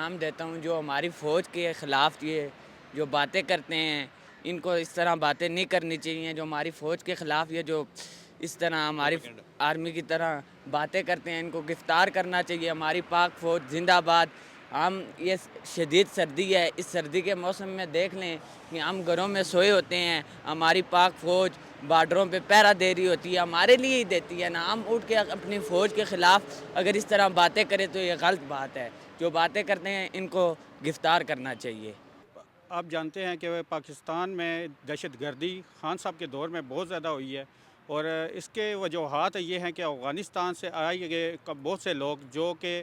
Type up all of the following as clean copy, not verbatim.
نام دیتا ہوں جو ہماری فوج کے خلاف یہ جو باتیں کرتے ہیں، ان کو اس طرح باتیں نہیں کرنی چاہیے. جو ہماری فوج کے خلاف یہ جو اس طرح ہماری آرمی کی طرح باتیں کرتے ہیں، ان کو گرفتار کرنا چاہیے. ہماری پاک فوج زندہ باد. ہم یہ شدید سردی ہے، اس سردی کے موسم میں دیکھ لیں کہ ہم گھروں میں سوئے ہوتے ہیں. ہماری پاک فوج بارڈروں پہ پہرا دے رہی ہوتی ہے، ہمارے لیے ہی دیتی ہے نا. ہم اٹھ کے اپنی فوج کے خلاف اگر اس طرح باتیں کریں تو یہ غلط بات ہے. جو باتیں کرتے ہیں ان کو گرفتار کرنا چاہیے. آپ جانتے ہیں کہ پاکستان میں دہشت گردی خان صاحب کے دور میں بہت زیادہ ہوئی ہے، اور اس کے وجوہات یہ ہیں کہ افغانستان سے آئے گئے بہت سے لوگ جو کہ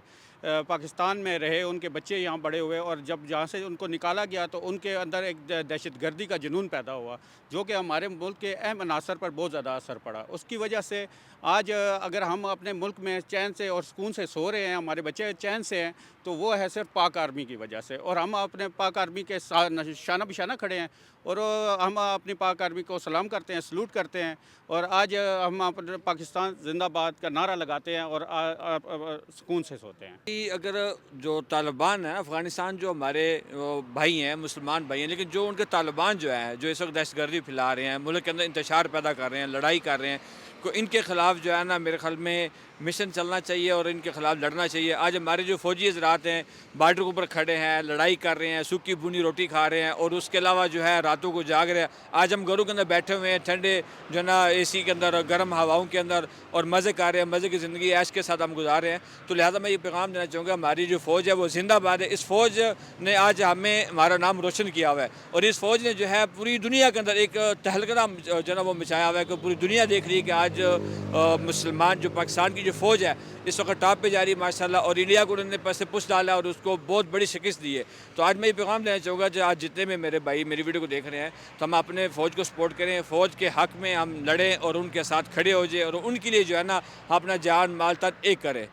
پاکستان میں رہے، ان کے بچے یہاں بڑے ہوئے، اور جب جہاں سے ان کو نکالا گیا تو ان کے اندر ایک دہشت گردی کا جنون پیدا ہوا، جو کہ ہمارے ملک کے اہم عناصر پر بہت زیادہ اثر پڑا. اس کی وجہ سے آج اگر ہم اپنے ملک میں چین سے اور سکون سے سو رہے ہیں، ہمارے بچے چین سے ہیں، تو وہ ہے صرف پاک آرمی کی وجہ سے. اور ہم اپنے پاک آرمی کے شانہ بشانہ کھڑے ہیں، اور ہم اپنی پاک آرمی کو سلام کرتے ہیں، سلوٹ کرتے ہیں. اور آج ہم اپنے پاکستان زندہ باد کا نعرہ لگاتے ہیں اور سکون سے سوتے ہیں. اگر جو طالبان ہیں افغانستان، جو ہمارے بھائی ہیں، مسلمان بھائی ہیں، لیکن جو ان کے طالبان جو ہیں، جو اس وقت دہشت گردی پھیلا رہے ہیں، ملک کے اندر انتشار پیدا کر رہے ہیں، لڑائی کر رہے ہیں، کو ان کے خلاف جو ہے نا میرے خیال میں مشن چلنا چاہیے اور ان کے خلاف لڑنا چاہیے. آج ہمارے جو فوجی حضرات ہیں بارڈر کے اوپر کھڑے ہیں، لڑائی کر رہے ہیں، سوکھی بھونی روٹی کھا رہے ہیں، اور اس کے علاوہ جو ہے راتوں کو جاگ رہے ہیں. آج ہم گھروں کے اندر بیٹھے ہوئے ہیں، ٹھنڈے جو ہے نا اے سی کے اندر، گرم ہواؤں کے اندر، اور مزے کر رہے ہیں، مزے کی زندگی عیش کے ساتھ ہم گزار رہے ہیں. تو لہٰذا میں یہ پیغام دینا چاہوں گا، ہماری جو فوج ہے وہ زندہ باد ہے. اس فوج نے آج ہمارا نام روشن کیا ہوا ہے، اور اس فوج نے جو ہے پوری دنیا کے اندر ایک تہلکہ جو ہے نا وہ مچایا ہوا ہے، کہ پوری دنیا دیکھ رہی ہے کہ آج مسلمان جو پاکستان کی جو فوج ہے اس وقت ٹاپ پہ جا رہی ہے ماشاءاللہ، اور انڈیا کو انہوں نے پیسے پوچھ ڈالا اور اس کو بہت بڑی شکست دی ہے. تو آج میں یہ پیغام دینا چاہوں گا، جو آج جتنے میں میرے بھائی میری ویڈیو کو دیکھ رہے ہیں، تو ہم اپنے فوج کو سپورٹ کریں، فوج کے حق میں ہم لڑیں اور ان کے ساتھ کھڑے ہو جائیں، اور ان کے لیے جو ہے نا اپنا جان مال تک ایک کریں.